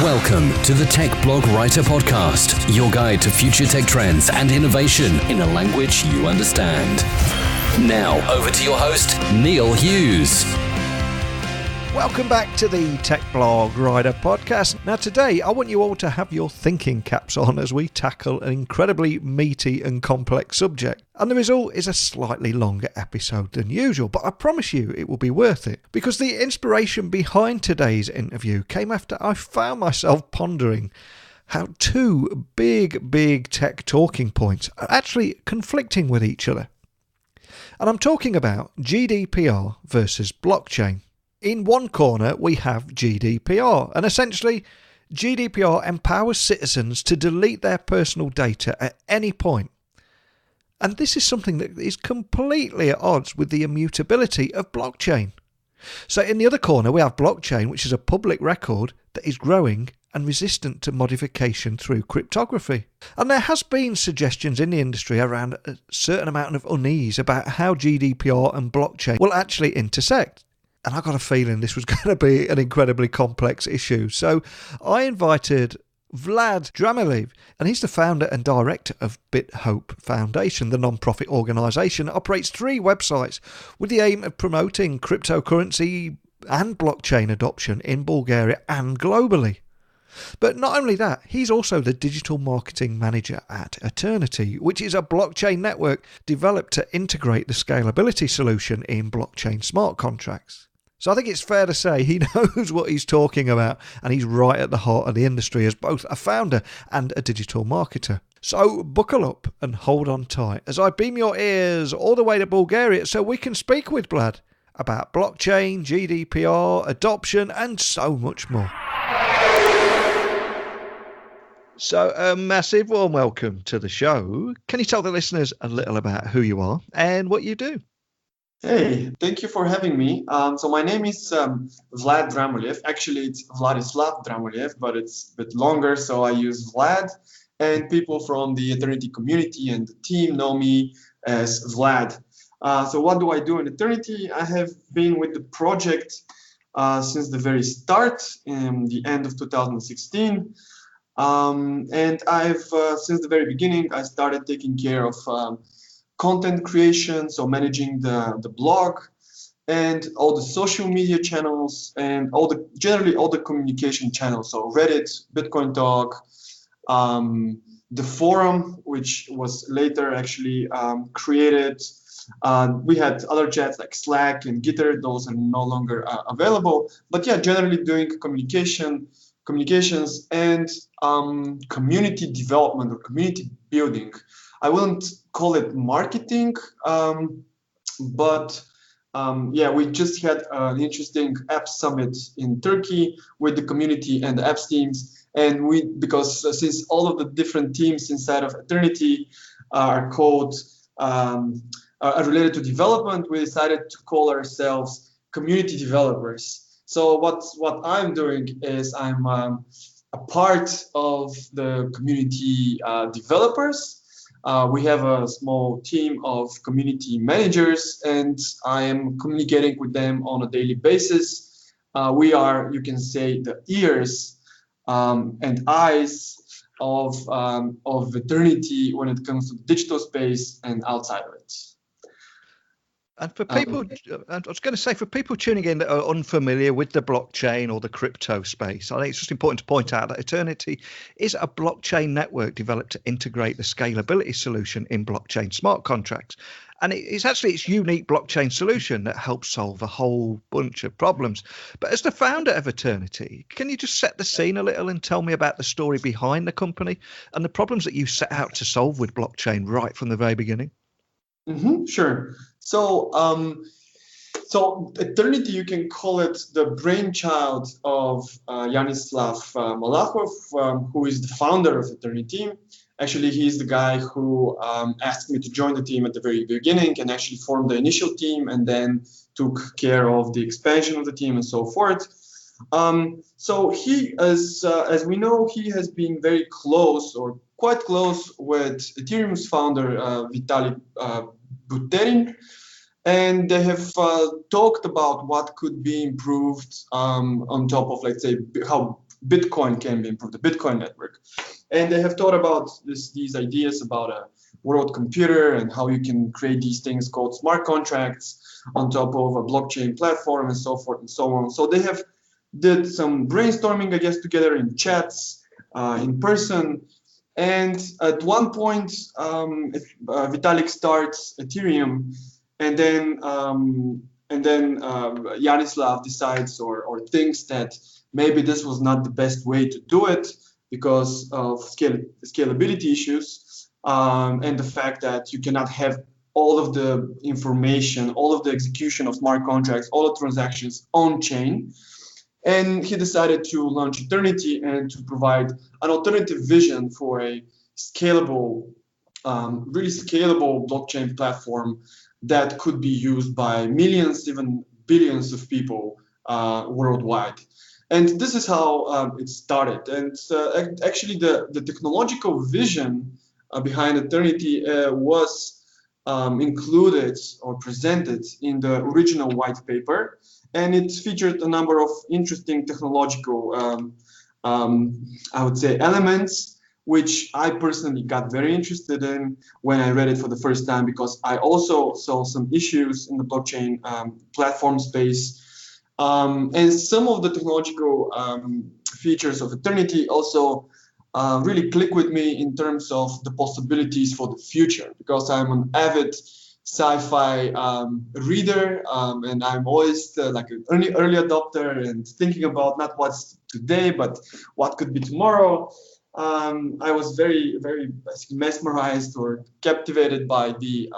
Welcome to the Tech Blog Writer Podcast, your guide to future tech trends and innovation in a language you understand. Now, over to your host, Neil Hughes. Welcome back to the Tech Blog Writer Podcast. Now today, I want you all to have your thinking caps on as we tackle an incredibly meaty and complex subject. And the result is a slightly longer episode than usual, but I promise you it will be worth it. Because the inspiration behind today's interview came after I found myself pondering how two big tech talking points are actually conflicting with each other. And I'm talking about GDPR versus blockchain. In one corner, we have GDPR, and essentially, GDPR empowers citizens to delete their personal data at any point. And this is something that is completely at odds with the immutability of blockchain. So in the other corner, we have blockchain, which is a public record that is growing and resistant to modification through cryptography. And there has been suggestions in the industry around a certain amount of unease about how GDPR and blockchain will actually intersect. And I got a feeling this was going to be an incredibly complex issue. So I invited Vlad Dramilev, and he's the founder and director of BitHope Foundation, the non-profit organisation that operates 3 websites with the aim of promoting cryptocurrency and blockchain adoption in Bulgaria and globally. But not only that, he's also the digital marketing manager at Aeternity, which is a blockchain network developed to integrate the scalability solution in blockchain smart contracts. So I think it's fair to say he knows what he's talking about, and he's right at the heart of the industry as both a founder and a digital marketer. So buckle up and hold on tight as I beam your ears all the way to Bulgaria so we can speak with Vlad about blockchain, GDPR, adoption, and so much more. So a massive warm welcome to the show. Can you tell the listeners a little about who you are and what you do? Hey, thank you for having me. So my name is Vlad Dramilev. Actually, it's Vladislav Dramilev, but it's a bit longer, so I use Vlad. And people from the Eternity community and the team know me as Vlad. So what do I do in Eternity? I have been with the project since the very start, in the end of 2016. And I've, since the very beginning, I started taking care of content creation, so managing the blog and all the social media channels and generally all the communication channels. So Reddit, Bitcoin Talk, the forum, which was later actually created. We had other chats like Slack and Gitter. Those are no longer available. But yeah, generally doing communications and community development or community building. I wouldn't call it marketing, but we just had an interesting app summit in Turkey with the community and the apps teams. And because since all of the different teams inside of Eternity are related to development, we decided to call ourselves community developers. So what I'm doing is I'm a part of the community developers. We have a small team of community managers, and I am communicating with them on a daily basis. We are, you can say, the ears and eyes of Eternity when it comes to the digital space and outside of it. And for people, I was going to say, for people tuning in that are unfamiliar with the blockchain or the crypto space, I think it's just important to point out that Eternity is a blockchain network developed to integrate the scalability solution in blockchain smart contracts. And it's actually its unique blockchain solution that helps solve a whole bunch of problems. But as the founder of Eternity, can you just set the scene a little and tell me about the story behind the company and the problems that you set out to solve with blockchain right from the very beginning? Sure. So Eternity, you can call it the brainchild of Yanislav Malachov, who is the founder of Eternity. Actually, he's the guy who asked me to join the team at the very beginning and actually formed the initial team and then took care of the expansion of the team and so forth. So he, as we know, he has been very close or quite close with Ethereum's founder, Vitalik Buterin. And they have talked about what could be improved on top of, let's say, how Bitcoin can be improved, the Bitcoin network. And they have thought about these ideas about a world computer and how you can create these things called smart contracts on top of a blockchain platform and so forth and so on. So they have did some brainstorming, I guess, together in chats, in person. And at one point, Vitalik starts Ethereum, and then Yanislav decides or thinks that maybe this was not the best way to do it because of scalability issues, and the fact that you cannot have all of the information, all of the execution of smart contracts, all the transactions on chain. And he decided to launch Eternity and to provide an alternative vision for a scalable, really scalable blockchain platform that could be used by millions, even billions of people worldwide. And this is how it started. And actually, the technological vision behind Eternity was included or presented in the original white paper. And it featured a number of interesting technological, I would say, elements, which I personally got very interested in when I read it for the first time, because I also saw some issues in the blockchain platform space. And some of the technological features of Eternity also really click with me in terms of the possibilities for the future, because I'm an avid sci-fi reader, and I'm always like an early adopter and thinking about not what's today, but what could be tomorrow. I was very, very mesmerized or captivated by the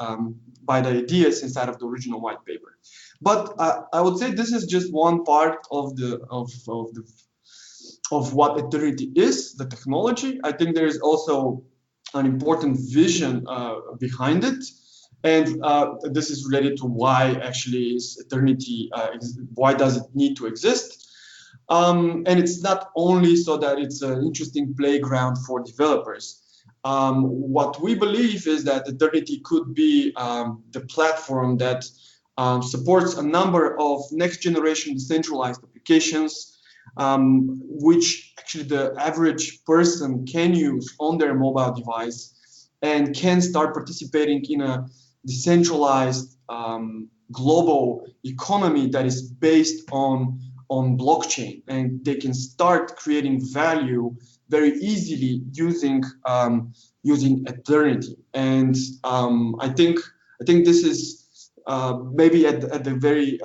ideas inside of the original white paper. But I would say this is just one part of what Eternity is, the technology. I think there is also an important vision behind it. And this is related to why actually is Eternity, why does it need to exist? And it's not only so that it's an interesting playground for developers. What we believe is that Eternity could be the platform that supports a number of next generation decentralized applications, which actually the average person can use on their mobile device and can start participating in a decentralized global economy that is based on blockchain, and they can start creating value very easily using Eternity. And I think this is maybe at the very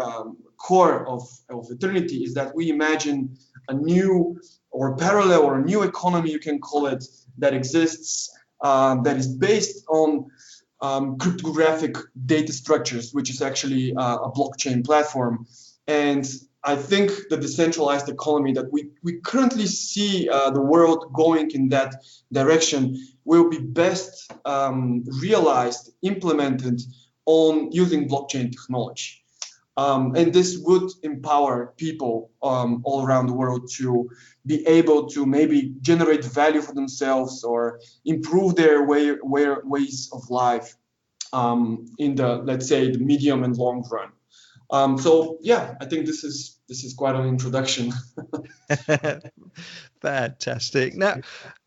core of Eternity, is that we imagine a new or parallel or a new economy, you can call it, that exists, that is based on cryptographic data structures, which is actually a blockchain platform. And I think the decentralized economy that we currently see the world going in that direction will be best realized, implemented on using blockchain technology. And this would empower people all around the world to be able to maybe generate value for themselves or improve their ways of life in the, let's say, the medium and long run. So yeah, I think this is quite an introduction. Fantastic. Now,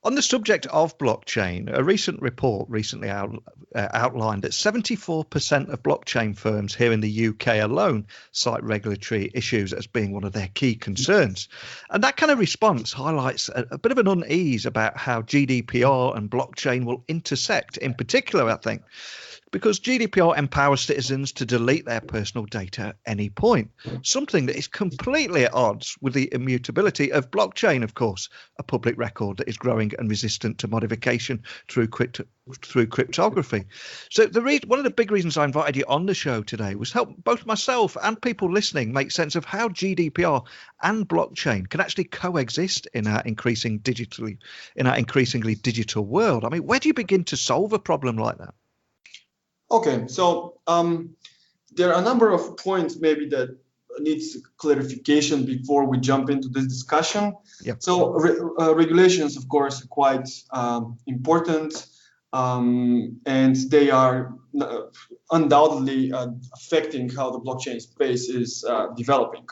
on the subject of blockchain, a recent report recently outlined that 74% of blockchain firms here in the UK alone cite regulatory issues as being one of their key concerns. And that kind of response highlights a bit of an unease about how GDPR and blockchain will intersect, in particular, I think, because GDPR empowers citizens to delete their personal data at any point, something that is completely at odds with the immutability of blockchain, of course, a public record that is growing and resistant to modification through cryptography. So one of the big reasons I invited you on the show today was help both myself and people listening make sense of how GDPR and blockchain can actually coexist in our increasingly digital world. I mean, where do you begin to solve a problem like that? Okay, so there are a number of points maybe that needs clarification before we jump into this discussion. Yep. So regulations, of course, are quite important, and they are undoubtedly affecting how the blockchain space is developing.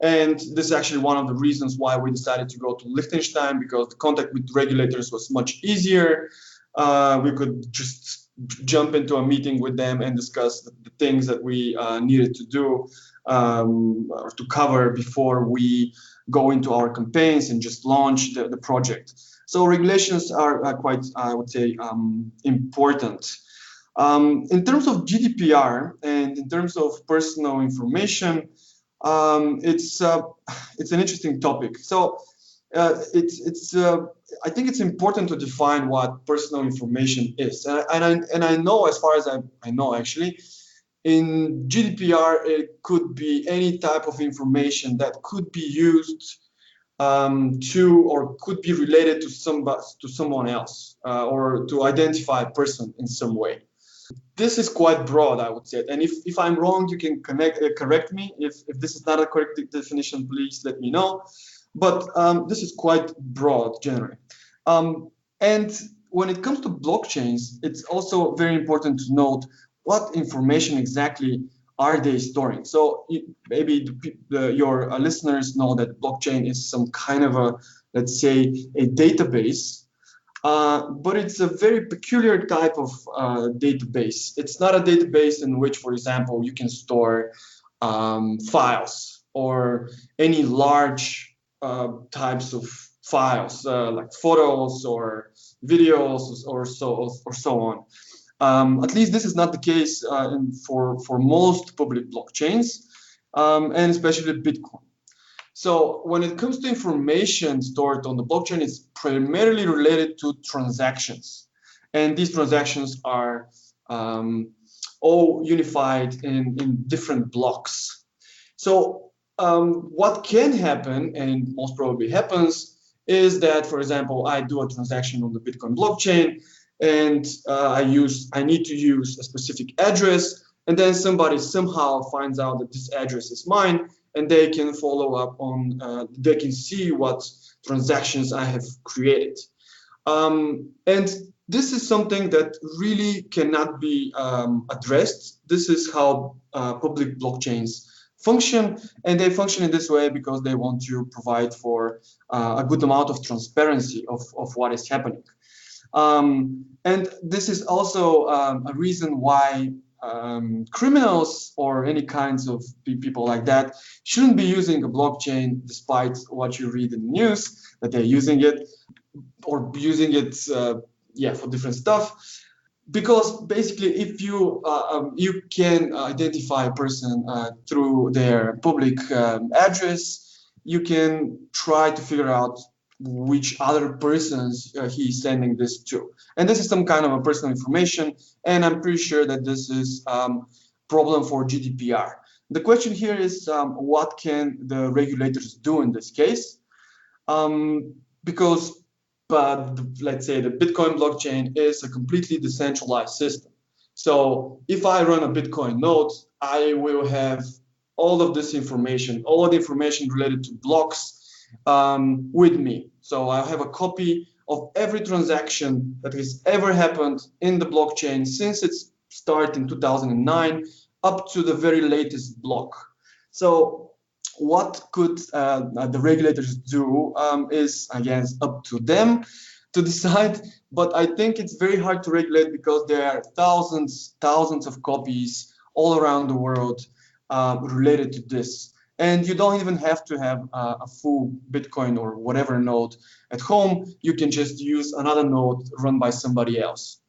And this is actually one of the reasons why we decided to go to Liechtenstein, because the contact with regulators was much easier. We could just jump into a meeting with them and discuss the things that we needed to do or to cover before we go into our campaigns and just launch the project. So regulations are quite, I would say, important. In terms of GDPR and in terms of personal information, it's an interesting topic. So I think it's important to define what personal information is. And I know, as far as I know, actually, in GDPR, it could be any type of information that could be used to or could be related to someone else or to identify a person in some way. This is quite broad, I would say. And if I'm wrong, you can correct me. If this is not a correct definition, please let me know. But this is quite broad generally. And when it comes to blockchains, it's also very important to note what information exactly are they storing. So maybe your listeners know that blockchain is some kind of a, let's say, a database. But it's a very peculiar type of database. It's not a database in which, for example, you can store files or any large types of files like photos or videos or so on. At least this is not the case for most public blockchains, and especially Bitcoin. So when it comes to information stored on the blockchain, it's primarily related to transactions. And these transactions are all unified in different blocks. So what can happen, and most probably happens, is that, for example, I do a transaction on the Bitcoin blockchain, and I need to use a specific address, and then somebody somehow finds out that this address is mine, and they can follow up on, they can see what transactions I have created. And this is something that really cannot be addressed. This is how public blockchains function, and they function in this way because they want to provide for a good amount of transparency of what is happening. And this is also a reason why criminals or any kinds of people like that shouldn't be using a blockchain, despite what you read in the news that they're using it or using it for different stuff. Because basically, if you can identify a person through their public address, you can try to figure out which other persons he's sending this to. And this is some kind of a personal information, and I'm pretty sure that this is problem for GDPR. The question here is what can the regulators do in this case? Because let's say the Bitcoin blockchain is a completely decentralized system. So if I run a Bitcoin node, I will have all of this information, all of the information related to blocks with me. So I have a copy of every transaction that has ever happened in the blockchain since its start in 2009 up to the very latest block. So what could the regulators do is, again, up to them to decide. But I think it's very hard to regulate because there are thousands of copies all around the world related to this. And you don't even have to have a full Bitcoin or whatever node at home. You can just use another node run by somebody else.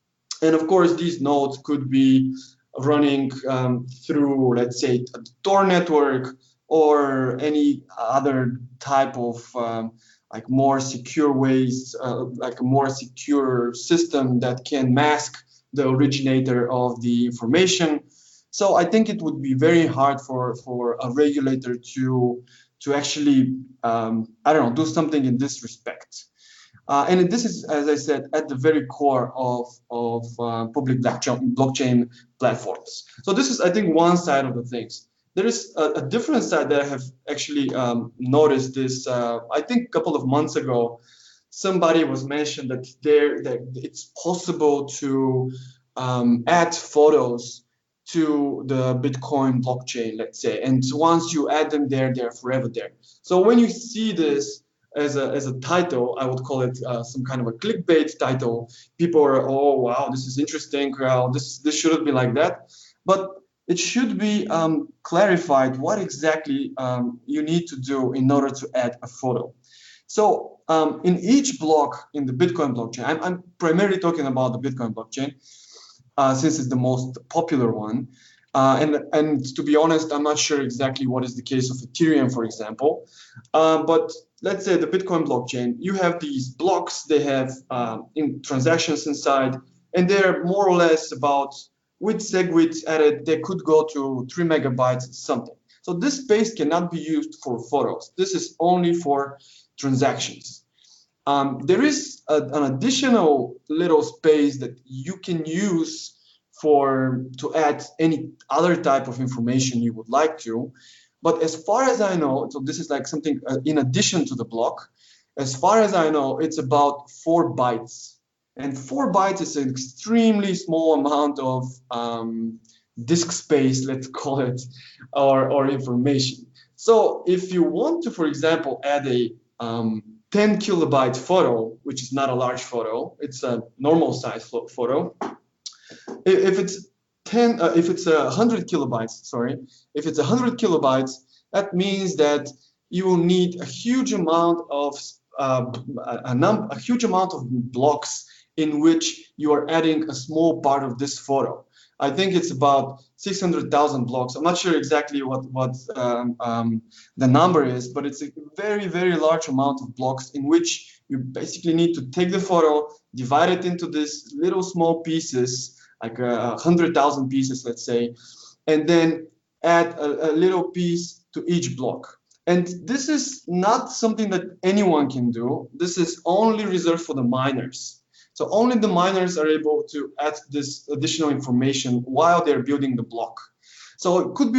And of course, these nodes could be running through, let's say, a Tor network or any other type of like more secure ways, like a more secure system that can mask the originator of the information. So I think it would be very hard for a regulator to actually, do something in this respect. And this is, as I said, at the very core of public blockchain platforms. So this is, I think, one side of the things. There is a different side that I have actually noticed this, I think a couple of months ago. Somebody was mentioned that it's possible to add photos to the Bitcoin blockchain, let's say. And once you add them there, they're forever there. So when you see this as a title, I would call it some kind of a clickbait title. People are, oh wow, this is interesting. This shouldn't be like that, but it should be clarified what exactly you need to do in order to add a photo. So in each block in the Bitcoin blockchain, I'm primarily talking about the Bitcoin blockchain since it's the most popular one. And to be honest, I'm not sure exactly what is the case of Ethereum, for example. But let's say the Bitcoin blockchain, you have these blocks, they have transactions inside, and they're more or less about with SegWit added, they could go to 3 megabytes something. So this space cannot be used for photos. This is only for transactions. There is an additional little space that you can use to add any other type of information you would like to. But as far as I know, so this is like something in addition to the block, as far as I know, it's about 4 bytes. And 4 bytes is an extremely small amount of disk space, let's call it, or information. So if you want to, for example, add a 10 kilobyte photo, which is not a large photo, it's a normal size photo. If it's 100 kilobytes, sorry, if it's 100 kilobytes, that means that you will need a huge amount of a huge amount of blocks in which you are adding a small part of this photo. I think it's about 600,000 blocks. I'm not sure exactly what the number is, but it's a very, very large amount of blocks in which you basically need to take the photo, divide it into these little small pieces, like 100,000 pieces, let's say, and then add a little piece to each block. And this is not something that anyone can do. This is only reserved for the miners. So only the miners are able to add this additional information while they're building the block. So it could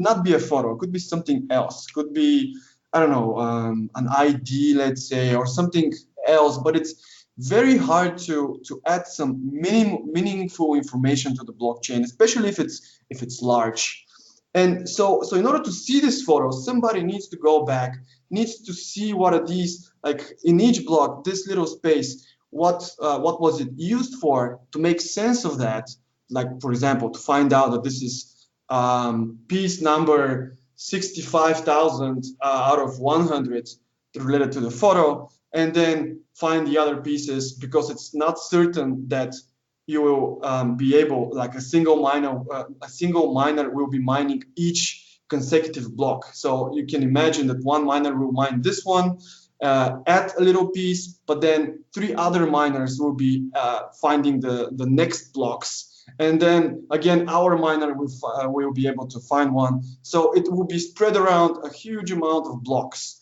not be a photo. It could be something else. It could be, I don't know, an ID, let's say, or something else. But it's very hard to add some meaningful information to the blockchain, especially if it's large. And so in order to see this photo, somebody needs to go back, needs to see what are these, like in each block, this little space. What was it used for, to make sense of that? Like, for example, to find out that this is piece number 65,000 out of 100 related to the photo, and then find the other pieces, because it's not certain that you will be able, like a single miner will be mining each consecutive block. So you can imagine that one miner will mine this one, add a little piece, but then 3 other miners will be finding the next blocks, and then again our miner will be able to find one. So it will be spread around a huge amount of blocks,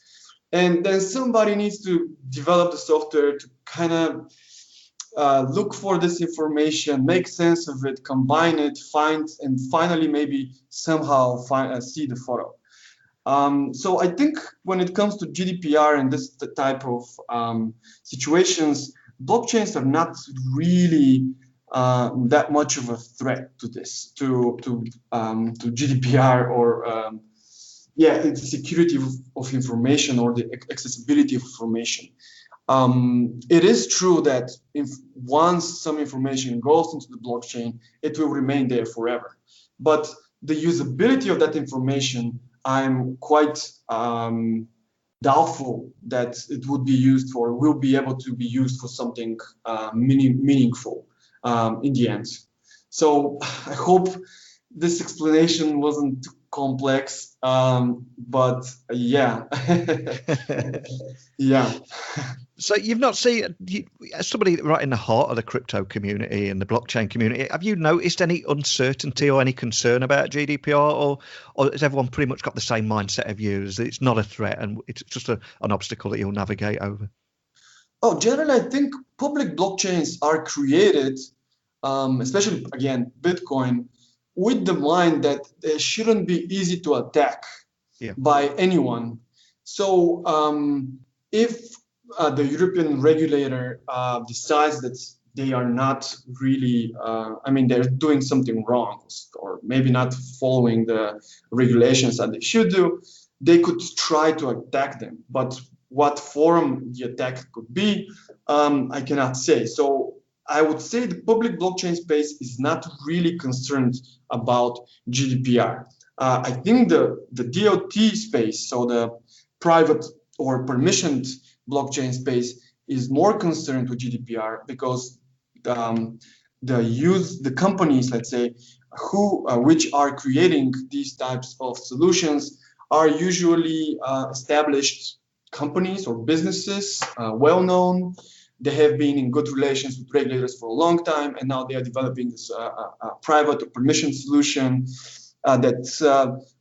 and then somebody needs to develop the software to kind of look for this information, make sense of it, combine it, find, and finally maybe somehow see the photo. So I think when it comes to GDPR and this type of situations, blockchains are not really that much of a threat to this, to GDPR or the security of information or the accessibility of information. It is true that if once some information goes into the blockchain, it will remain there forever. But the usability of that information, I'm quite doubtful that it would be used for, will be able to be used for something meaningful in the end. So I hope this explanation wasn't too complex, but yeah. Yeah. So you've not seen, as somebody right in the heart of the crypto community and the blockchain community, have you noticed any uncertainty or any concern about GDPR, or has everyone pretty much got the same mindset of you, as it's not a threat and it's just an obstacle that you'll navigate over? Oh, generally, I think public blockchains are created, especially, again, Bitcoin, with the mind that they shouldn't be easy to attack by anyone. So if the European regulator decides that they are not really, they're doing something wrong, or maybe not following the regulations that they should do, they could try to attack them. But what form the attack could be, I cannot say. So I would say the public blockchain space is not really concerned about GDPR. I think the DOT space, so the private or permissioned blockchain space, is more concerned with GDPR, because the companies, let's say, which are creating these types of solutions are usually established companies or businesses, well known. They have been in good relations with regulators for a long time, and now they are developing this a private or permission solution that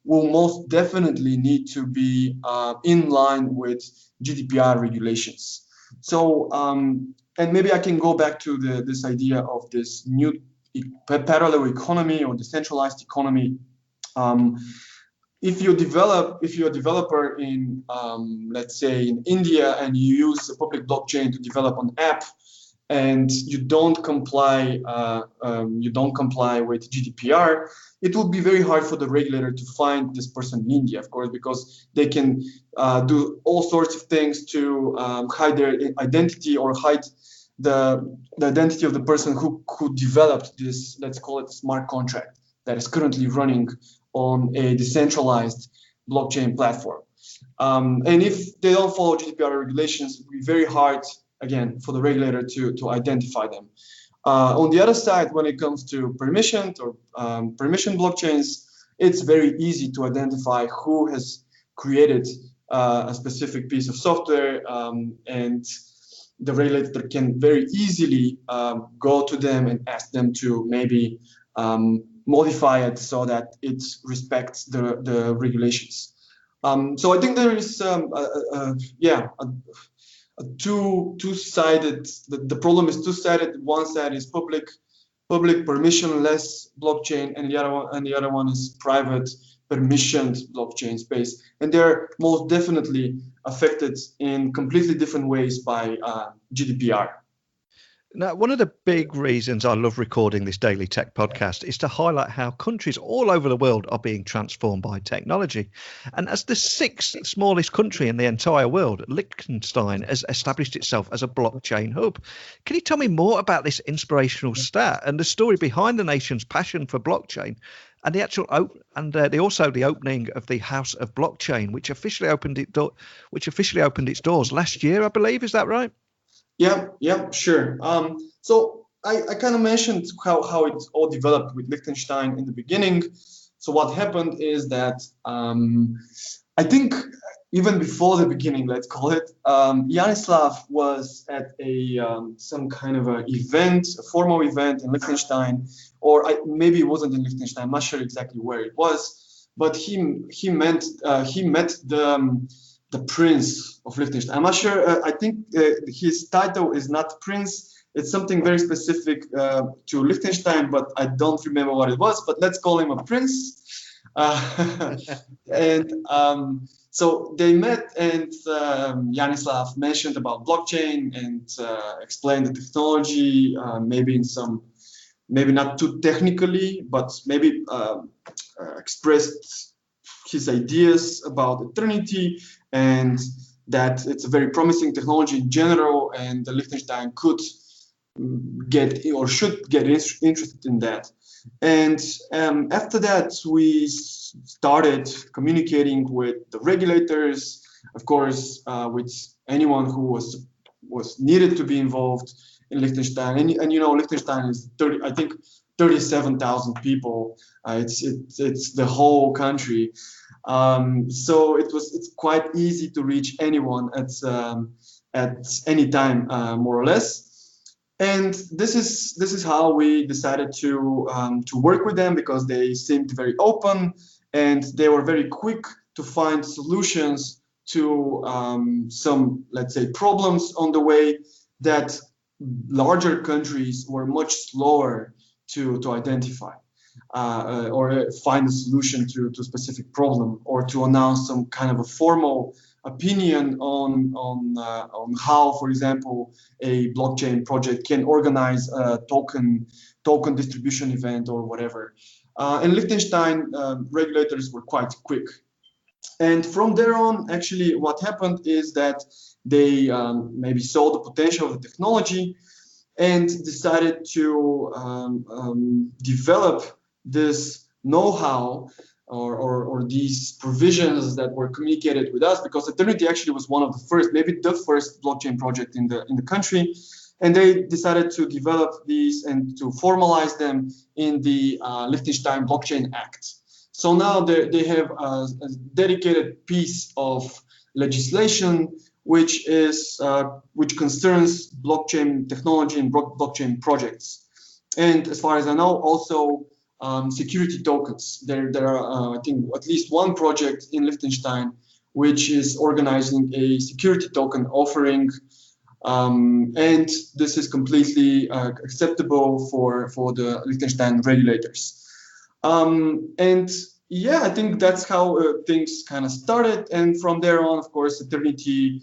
will most definitely need to be in line with GDPR regulations. So, and maybe I can go back to this idea of this new parallel economy or decentralized economy. If you're a developer in, let's say, in India, and you use a public blockchain to develop an app, and you don't comply with GDPR, it will be very hard for the regulator to find this person in India, of course, because they can do all sorts of things to hide their identity, or hide the identity of the person who developed this, let's call it, smart contract that is currently running on a decentralized blockchain platform. And if they don't follow GDPR regulations, it will be very hard, again, for the regulator to identify them. On the other side, when it comes to permissioned or permission blockchains, it's very easy to identify who has created a specific piece of software, and the regulator can very easily go to them and ask them to maybe modify it so that it respects the regulations. So I think there is two-sided. The problem is two-sided. One side is public permissionless blockchain, and the other one is private permissioned blockchain space, and they're most definitely affected in completely different ways by GDPR. Now, one of the big reasons I love recording this daily tech podcast is to highlight how countries all over the world are being transformed by technology. And as the 6th smallest country in the entire world, Liechtenstein has established itself as a blockchain hub. Can you tell me more about this inspirational stat and the story behind the nation's passion for blockchain, and the actual also the opening of the House of Blockchain, which officially opened its doors last year, I believe? Is that right? Yeah, sure. So I kind of mentioned how it all developed with Liechtenstein in the beginning. So what happened is that I think even before the beginning, let's call it, Yanislav was at some kind of a formal event in Liechtenstein, or maybe it wasn't in Liechtenstein. I'm not sure exactly where it was, but he met the Prince of Liechtenstein. I'm not sure. I think his title is not Prince. It's something very specific to Liechtenstein, but I don't remember what it was. But let's call him a prince. So they met, and Yanislav mentioned about blockchain and explained the technology, maybe not too technically, but maybe expressed his ideas about Eternity, and that it's a very promising technology in general, and the Liechtenstein could should get interested in that. And after that, we started communicating with the regulators, of course, with anyone who was needed to be involved in Liechtenstein. And you know, Liechtenstein is 37,000 people. It's the whole country. So it's quite easy to reach anyone at any time, more or less. And this is how we decided to work with them, because they seemed very open, and they were very quick to find solutions to some, let's say, problems on the way that larger countries were much slower to identify. Or find a solution to a specific problem, or to announce some kind of a formal opinion on how, for example, a blockchain project can organize a token distribution event or whatever. In Liechtenstein, regulators were quite quick. And from there on, actually, what happened is that they maybe saw the potential of the technology and decided to develop this know-how or these provisions that were communicated with us, because Aeternity actually was one of the first, maybe the first blockchain project in the country. And they decided to develop these and to formalize them in the Liechtenstein Blockchain Act. So now they have a dedicated piece of legislation which concerns blockchain technology and blockchain projects. And as far as I know, also security tokens. There are, I think, at least one project in Liechtenstein which is organizing a security token offering, and this is completely acceptable for the Liechtenstein regulators. And yeah, I think that's how things kind of started. And from there on, of course, Eternity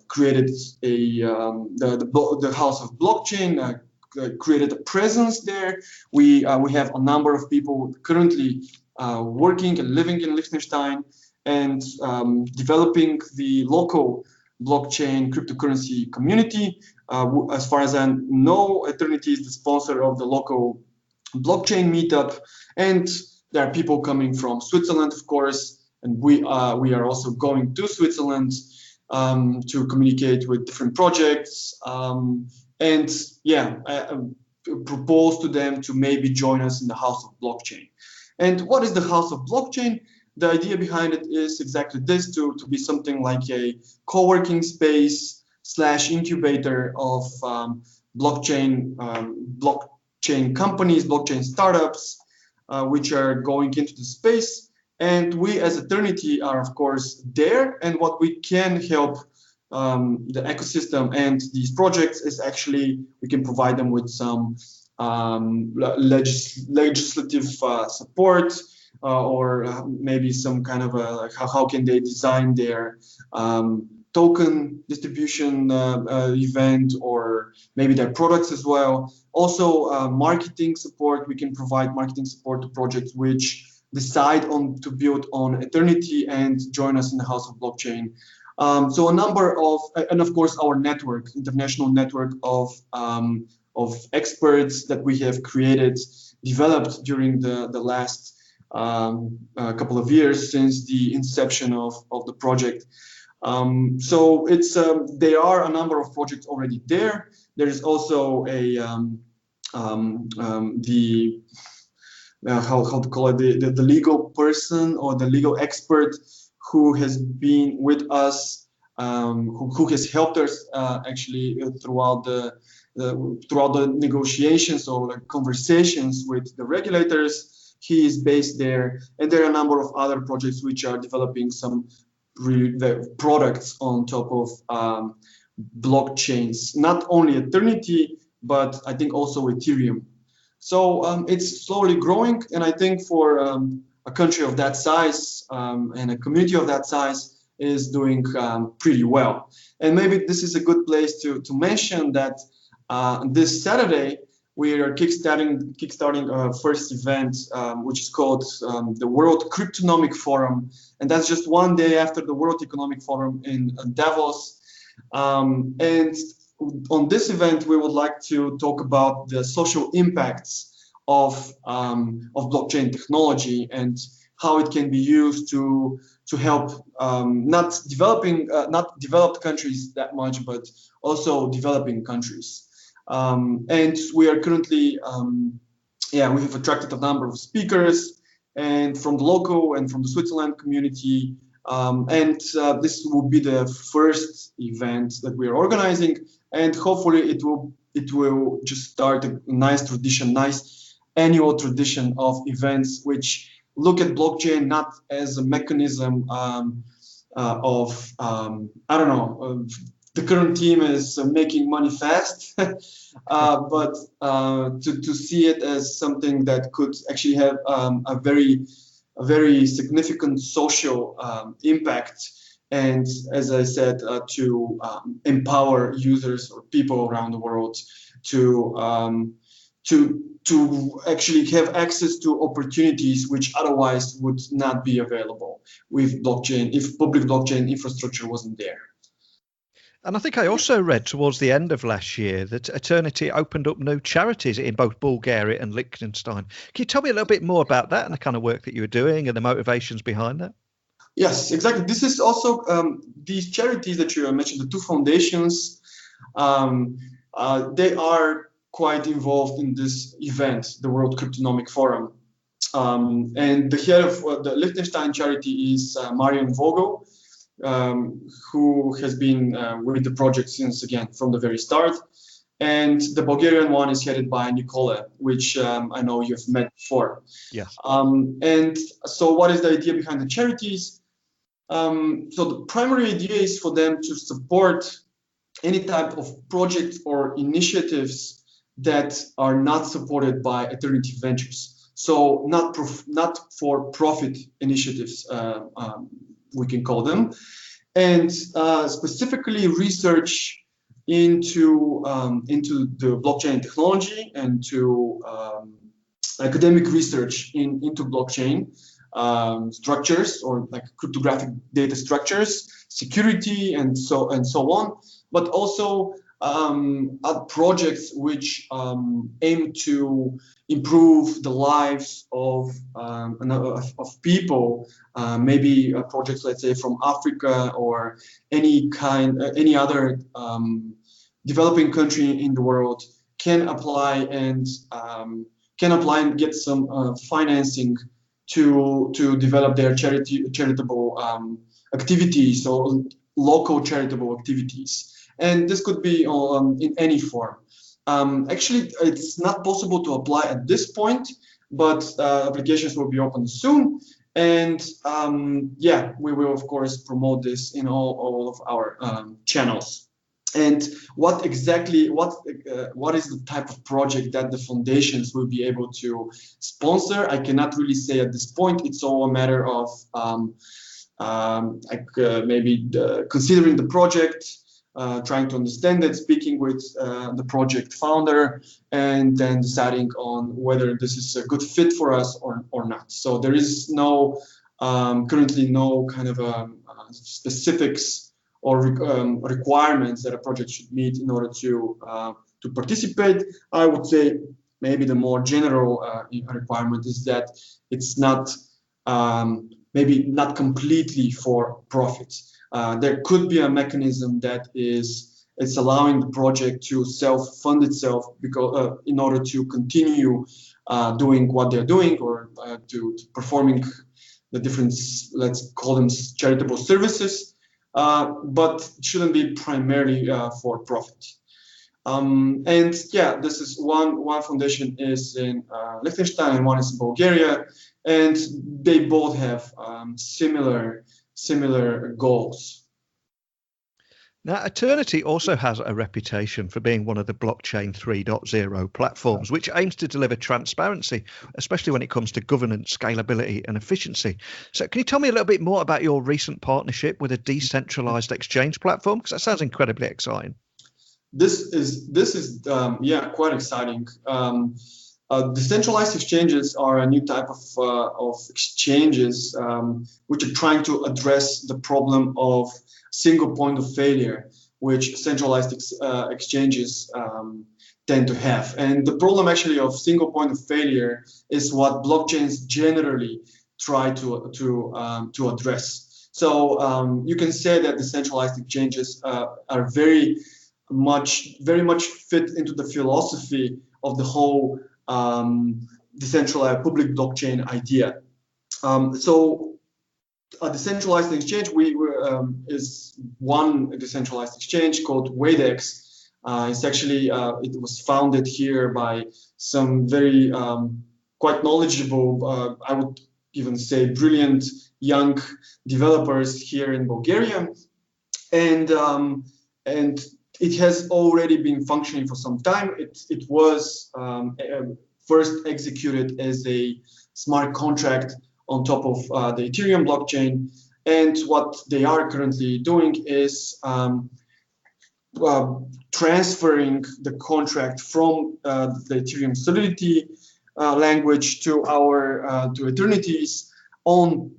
created the House of Blockchain, created a presence there. We have a number of people currently working and living in Liechtenstein and developing the local blockchain cryptocurrency community. As far as I know, Eternity is the sponsor of the local blockchain meetup, and there are people coming from Switzerland, of course, and we are also going to Switzerland to communicate with different projects, and yeah, I propose to them to maybe join us in the House of Blockchain. And what is the House of Blockchain? The idea behind it is exactly this: to be something like a co-working space / incubator of blockchain companies, blockchain startups, which are going into the space. And we as Eternity are, of course, there. And what we can help the ecosystem and these projects is actually we can provide them with some legislative support, or maybe some kind of like how can they design their token distribution event, or maybe their products as well. Also, marketing support. We can provide marketing support to projects which decide on to build on Eternity and join us in the House of Blockchain. So a number of, and of course our network, international network of experts that we have developed during the last couple of years since the inception of the project. So it's there are a number of projects already there. There is also a how to call it, the legal person or the legal expert who has been with us, who has helped us actually throughout the negotiations or like conversations with the regulators. He is based there, and there are a number of other projects which are developing some products on top of blockchains. Not only Eternity, but I think also Ethereum. So it's slowly growing, and I think for a country of that size and a community of that size is doing pretty well. And maybe this is a good place to mention that this Saturday we are kickstarting our first event, which is called the World Cryptonomic Forum, and that's just one day after the World Economic Forum in Davos. And on this event, we would like to talk about the social impacts of blockchain technology and how it can be used to help not developed countries that much, but also developing countries. And we are currently, we have attracted a number of speakers and from the local and from the Switzerland community. And this will be the first event that we are organizing, and hopefully it will just start a nice annual tradition of events which look at blockchain not as a mechanism of I don't know. The current team is making money fast, but to see it as something that could actually have a very a very significant social impact. And as I said, to empower users or people around the world to actually have access to opportunities which otherwise would not be available with blockchain if public blockchain infrastructure wasn't there. And I think I also read towards the end of last year that Aeternity opened up new charities in both Bulgaria and Liechtenstein. Can you tell me a little bit more about that and the kind of work that you were doing and the motivations behind that? Yes, exactly. This is also these charities that you mentioned, the two foundations, they are quite involved in this event, the World Cryptonomic Forum. And the head of the Liechtenstein charity is Marian Vogel, who has been with the project since, again, from the very start. And the Bulgarian one is headed by Nicola, which I know you've met before. Yes. And so what is the idea behind the charities? So the primary idea is for them to support any type of project or initiatives that are not supported by Eternity Ventures. So not for profit initiatives, we can call them, and specifically research into the blockchain technology and to academic research into blockchain structures, or like cryptographic data structures, security, and so on, but also projects which aim to improve the lives of people, maybe projects, let's say, from Africa or any other developing country in the world can apply and get some financing to develop their charitable activities, or local charitable activities. And this could be in any form. Actually, it's not possible to apply at this point, but applications will be open soon. And yeah, we will, of course, promote this in all of our channels. And what is the type of project that the foundations will be able to sponsor? I cannot really say at this point. It's all a matter of maybe considering the project, trying to understand it, speaking with the project founder, and then deciding on whether this is a good fit for us or not. So there is no currently no kind of specifics or requirements that a project should meet in order to participate. I would say maybe the more general requirement is that it's not maybe not completely for profit. There could be a mechanism that it's allowing the project to self-fund itself because in order to continue doing what they're doing, or to performing the different, let's call them, charitable services. But it shouldn't be primarily for profit. And yeah, this is one foundation is in Liechtenstein and one is in Bulgaria, and they both have similar goals. Now, Aeternity also has a reputation for being one of the blockchain 3.0 platforms, which aims to deliver transparency, especially when it comes to governance, scalability, and efficiency. So can you tell me a little bit more about your recent partnership with a decentralized exchange platform? Because that sounds incredibly exciting. This is quite exciting. Decentralized exchanges are a new type of exchanges which are trying to address the problem of single point of failure, which centralized exchanges tend to have. And the problem actually of single point of failure is what blockchains generally try to address. So you can say that decentralized exchanges are very much fit into the philosophy of the whole decentralized public blockchain idea. So a decentralized exchange is one decentralized exchange called Wadex. It's actually it was founded here by some very quite knowledgeable, I would even say brilliant young developers here in Bulgaria, and it has already been functioning for some time. It was first executed as a smart contract on top of the Ethereum blockchain. And what they are currently doing is transferring the contract from the Ethereum Solidity language to our to Eternity's own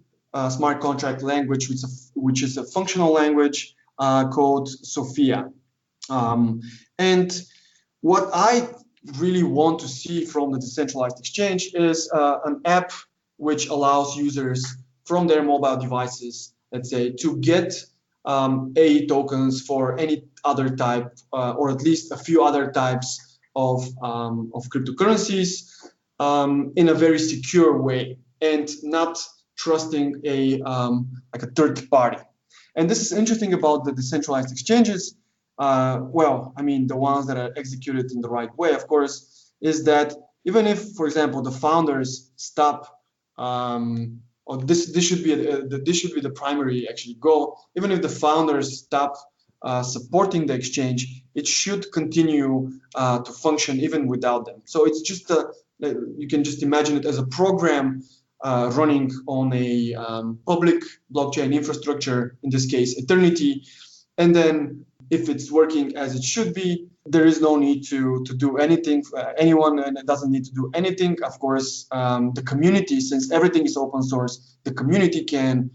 smart contract language, which is a functional language called Sophia. And what I really want to see from the decentralized exchange is an app which allows users from their mobile devices, let's say, to get AE tokens for any other type, or at least a few other types of cryptocurrencies in a very secure way, and not trusting like a third party. And this is interesting about the decentralized exchanges. Well, I mean, the ones that are executed in the right way, of course, is that even if, for example, the founders stop, or this should be the primary actually goal. Even if the founders stop supporting the exchange, it should continue to function even without them. So it's just you can just imagine it as a program running on a public blockchain infrastructure, in this case Eternity, and then if it's working as it should be, there is no need to do anything for anyone, and it doesn't need to do anything. Of course, the community, since everything is open source, the community can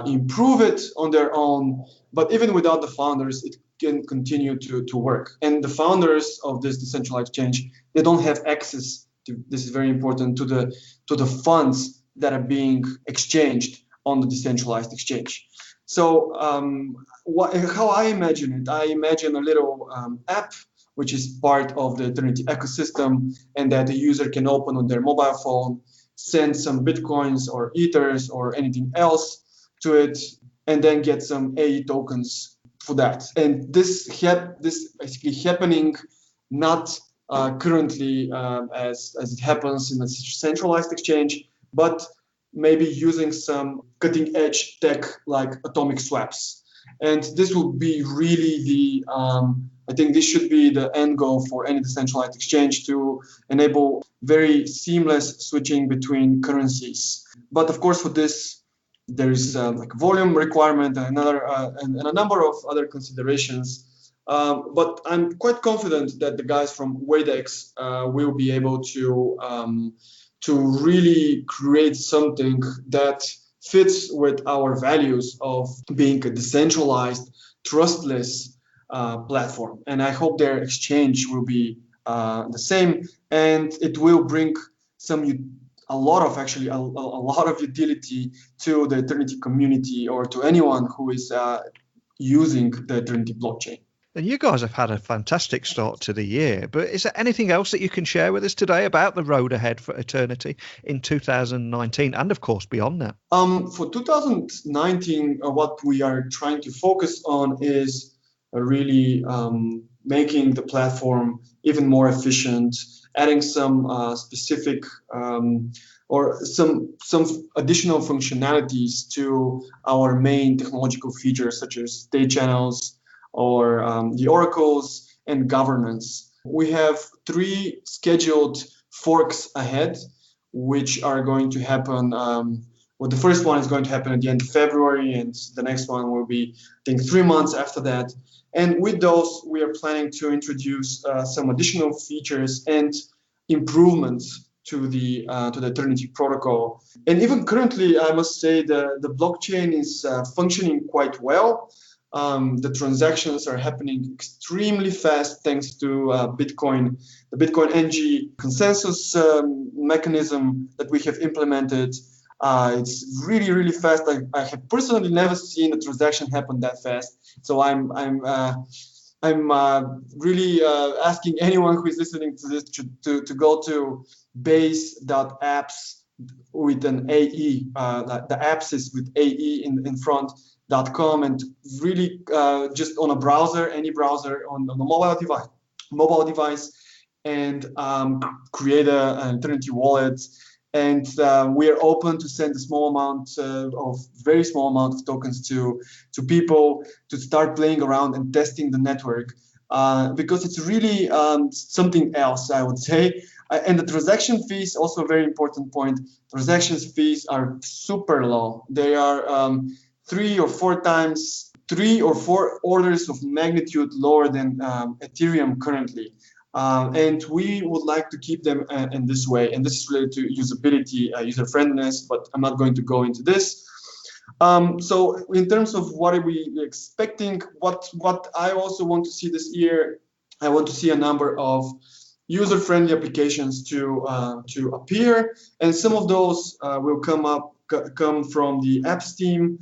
improve it on their own. But even without the founders, it can continue to work. And the founders of this decentralized exchange, they don't have access to, this is very important, to the funds that are being exchanged on the decentralized exchange. So how I imagine it, I imagine a little app which is part of the Eternity ecosystem, and that the user can open on their mobile phone, send some Bitcoins or Ethers or anything else to it, and then get some AE tokens for that. And this basically happening not currently as it happens in a centralized exchange, but maybe using some cutting edge tech like atomic swaps. And this will be really I think this should be the end goal for any decentralized exchange, to enable very seamless switching between currencies. But of course, for this, there is like a volume requirement and and a number of other considerations. But I'm quite confident that the guys from Wadex will be able to really create something that fits with our values of being a decentralized, trustless platform. And I hope their exchange will be the same, and it will bring a lot of utility to the Eternity community, or to anyone who is using the Eternity blockchain. And you guys have had a fantastic start to the year, but is there anything else that you can share with us today about the road ahead for Eternity in 2019 and, of course, beyond that? For 2019, what we are trying to focus on is really making the platform even more efficient, adding some specific or some additional functionalities to our main technological features, such as state channels, or the oracles, and governance. We have 3 scheduled forks ahead, which are going to happen. Well, the first one is going to happen at the end of February, and the next one will be, I think, 3 months after that. And with those, we are planning to introduce some additional features and improvements to the Eternity protocol. And even currently, I must say the blockchain is functioning quite well. The transactions are happening extremely fast thanks to Bitcoin, the Bitcoin NG consensus mechanism that we have implemented. It's really, really fast. I have personally never seen a transaction happen that fast. So I'm really asking anyone who is listening to this to go to base.apps with an AE. The apps is with AE in front. .com, and really just on a browser, any browser on the mobile device, and create an Eternity wallet. And we are open to send a very small amount of tokens to people to start playing around and testing the network. because it's really something else, I would say. And the transaction fees, also a very important point. Transaction fees are super low. They are 3 or 4 orders of magnitude lower than Ethereum currently. And we would like to keep them in this way. And this is related to usability, user-friendliness, but I'm not going to go into this. So in terms of what are we expecting, what I also want to see this year, I want to see a number of user-friendly applications to appear, and some of those will come from the apps team,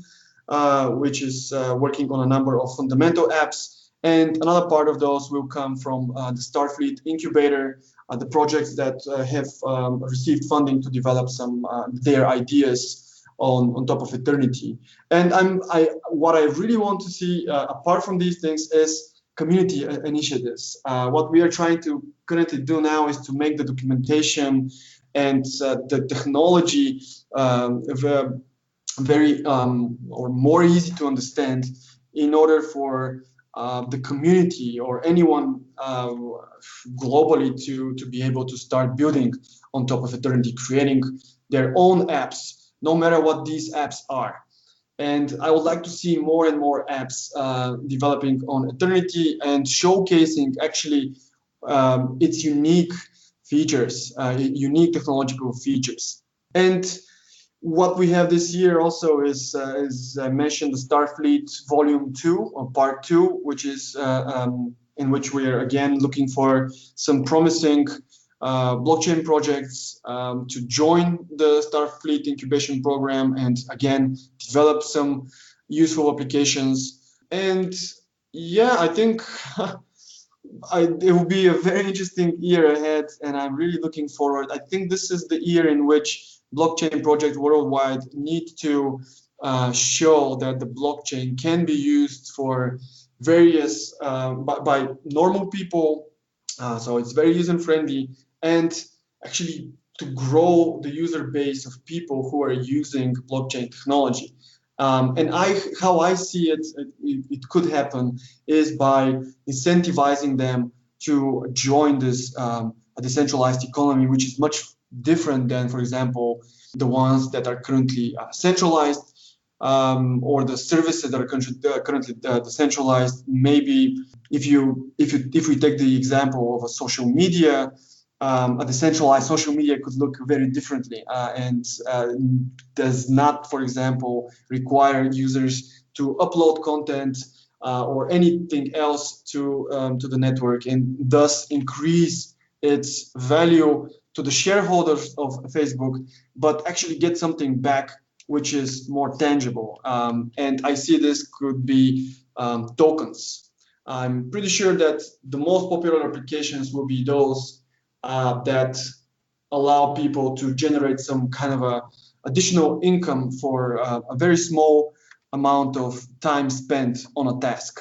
which is working on a number of fundamental apps, and another part of those will come from the Starfleet incubator, the projects that have received funding to develop some their ideas on top of Eternity. And what I really want to see apart from these things is community initiatives. What we are trying to currently do now is to make the documentation and the technology very or more easy to understand, in order for the community or anyone globally to be able to start building on top of Eternity, creating their own apps, no matter what these apps are. And I would like to see more and more apps developing on Eternity and showcasing actually its unique features, unique technological features. And what we have this year also is I mentioned, the Starfleet Volume 2 or Part 2, which is in which we are again looking for some promising blockchain projects to join the Starfleet incubation program and again develop some useful applications. And yeah, I think it will be a very interesting year ahead, and I'm really looking forward. I think this is the year in which blockchain projects worldwide need to show that the blockchain can be used for various by normal people, so it's very user friendly, and actually to grow the user base of people who are using blockchain technology. And how I see it could happen is by incentivizing them to join this decentralized economy, which is much different than, for example, the ones that are currently centralized, or the services that are currently decentralized. Maybe if we take the example of a social media, a decentralized social media could look very differently and does not, for example, require users to upload content or anything else to the network, and thus increase its value to the shareholders of Facebook, but actually get something back which is more tangible. And I see this could be tokens. I'm pretty sure that the most popular applications will be those that allow people to generate some kind of a additional income for a very small amount of time spent on a task.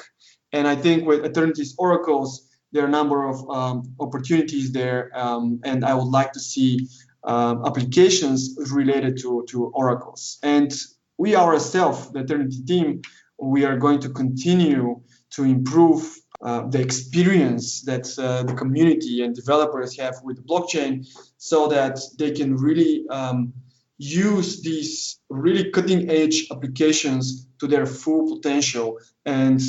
And I think with Eternity's oracles, there are a number of opportunities there, and I would like to see applications related to oracles. And we ourselves, the Eternity team, we are going to continue to improve the experience that the community and developers have with the blockchain, so that they can really use these really cutting-edge applications to their full potential and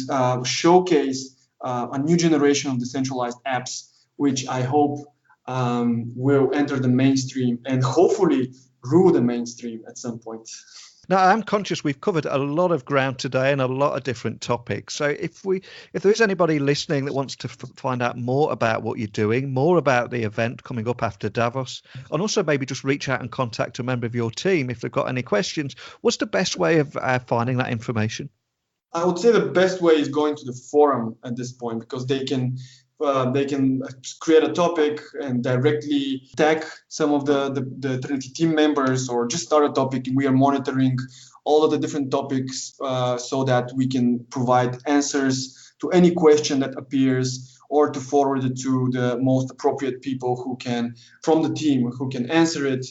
showcase a new generation of decentralized apps, which I hope will enter the mainstream and hopefully rule the mainstream at some point. Now, I'm conscious we've covered a lot of ground today and a lot of different topics. So if there is anybody listening that wants to find out more about what you're doing, more about the event coming up after Davos, and also maybe just reach out and contact a member of your team if they've got any questions, what's the best way of finding that information? I would say the best way is going to the forum at this point, because they can create a topic and directly tag some of the Trinity team members, or just start a topic, and we are monitoring all of the different topics so that we can provide answers to any question that appears, or to forward it to the most appropriate people who can, from the team, who can answer it.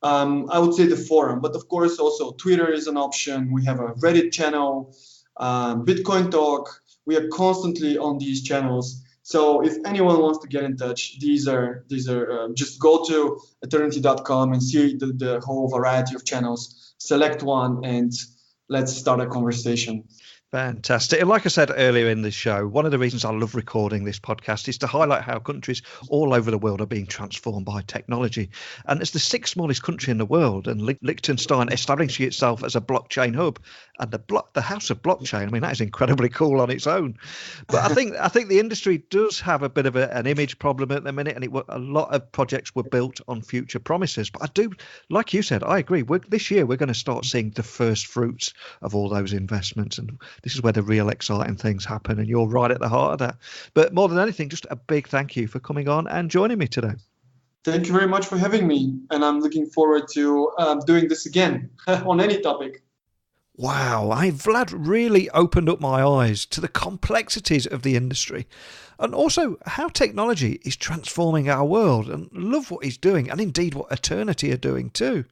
I would say the forum, but of course also Twitter is an option. We have a Reddit channel, Bitcoin Talk. We are constantly on these channels, So if anyone wants to get in touch, these are just go to eternity.com and see the whole variety of channels. Select one and let's start a conversation. Fantastic. And like I said earlier in the show, one of the reasons I love recording this podcast is to highlight how countries all over the world are being transformed by technology. And it's the sixth smallest country in the world, and Liechtenstein establishing itself as a blockchain hub. And the House of Blockchain, I mean, that is incredibly cool on its own. But I think the industry does have a bit of an image problem at the minute, and a lot of projects were built on future promises. But I do, like you said, I agree. This year we're going to start seeing the first fruits of all those investments, and this is where the real exciting things happen. And you're right at the heart of that. But more than anything, just a big thank you for coming on and joining me today. Thank you very much for having me, and I'm looking forward to doing this again on any topic. Wow, Vlad really opened up my eyes to the complexities of the industry and also how technology is transforming our world, and love what he's doing and indeed what Aeternity are doing too.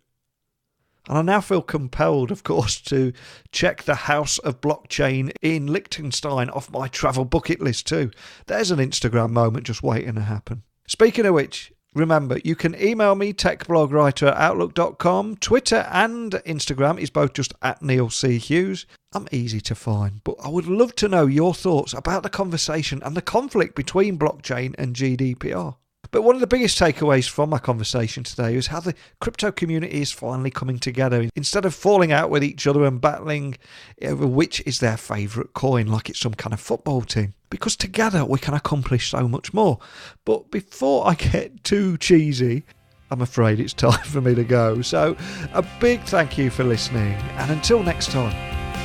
And I now feel compelled, of course, to check the House of Blockchain in Liechtenstein off my travel bucket list too. There's an Instagram moment just waiting to happen. Speaking of which, remember, you can email me, techblogwriter@outlook.com. Twitter and Instagram is both just @NeilC.Hughes. I'm easy to find, but I would love to know your thoughts about the conversation and the conflict between blockchain and GDPR. But one of the biggest takeaways from my conversation today is how the crypto community is finally coming together instead of falling out with each other and battling over which is their favourite coin like it's some kind of football team. Because together we can accomplish so much more. But before I get too cheesy, I'm afraid it's time for me to go. So a big thank you for listening, and until next time,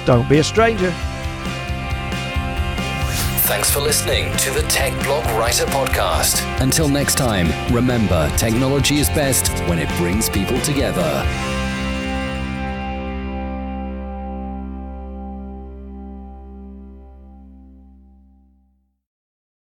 don't be a stranger. Thanks for listening to the Tech Blog Writer Podcast. Until next time, remember, technology is best when it brings people together.